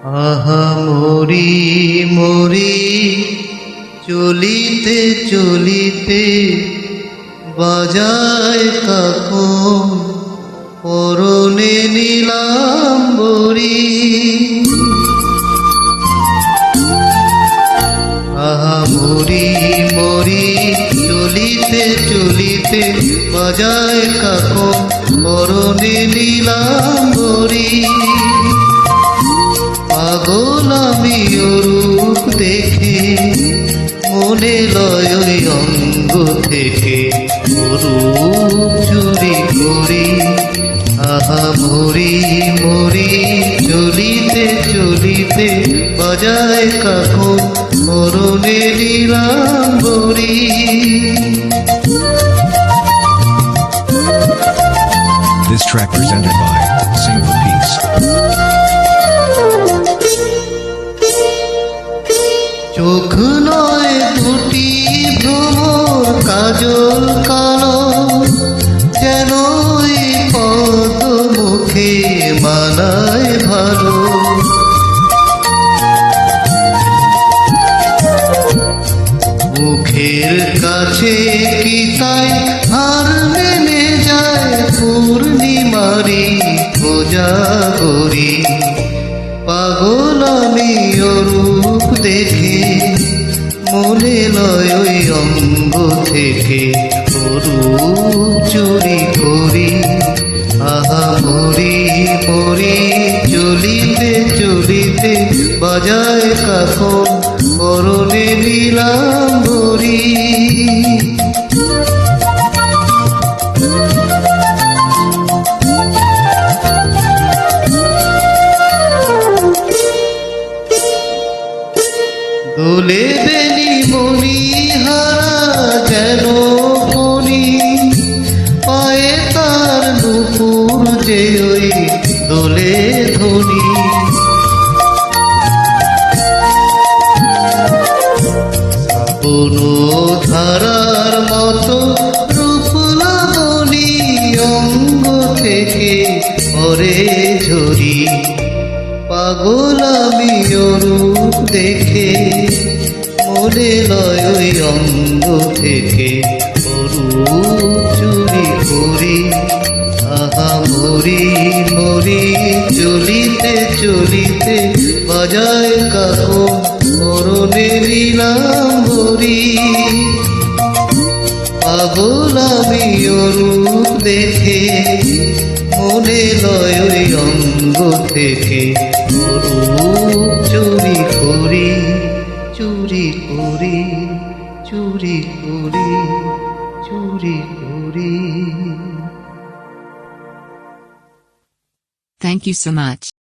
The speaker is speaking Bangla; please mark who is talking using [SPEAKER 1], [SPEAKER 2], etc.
[SPEAKER 1] আহা মরি মরি চলিতে চলিতে বাজায় কাকন পরনে নীলাম্বরী। আহা মরি মরি চলিতে চলিতে বাজায় কাকন পরনে নীলাম্বরী। পাগল আমি রূপ দেখে মনে লয় ওই অঙ্গ থেকে রূপ চুরি করি। আহা মরি মরি চলিতে চলিতে বাজায় কাকন পরনে Nilambari.
[SPEAKER 2] This track presented by Sing for Peace.
[SPEAKER 1] চোখ নয় দুটি ভ্রমর কাজল কালো, যেন পদ মুখে মানায় ভালো। মুখের কাছে কি তাই হার মেনে যায় পূর্ণিমারি কোজাগরী। পাগল আমি রূপ দেখে মনে লয় ওই অঙ্গ থেকে রূপ চুরি করি। আহা মরি মরি চলিতে চলিতে বাজায় কাকন পরনে নীলাম্বরী। দোলে বেনি মনি হারা যেন মনি, পায়ে তার নুপুর যে ওই দোলে ধ্বনি। শ্রাবণ ধারার মতো রূপ লাবণী অঙ্গ থেকে পরে ঝরি। পাগল আমি রূপ দেখে মনে লয় ওই অঙ্গ থেকে রূপ চুরি করি। আহা মরি মরি চলিতে চলিতে বাজায় কাকন পরনে নীলাম্বরী। পাগল আমি রূপ দেখে মনে লয় ওই অঙ্গ থেকে রূপ চুরি করি, চুরি করি, চুরি করি, চুরি করি।
[SPEAKER 3] Thank you so much.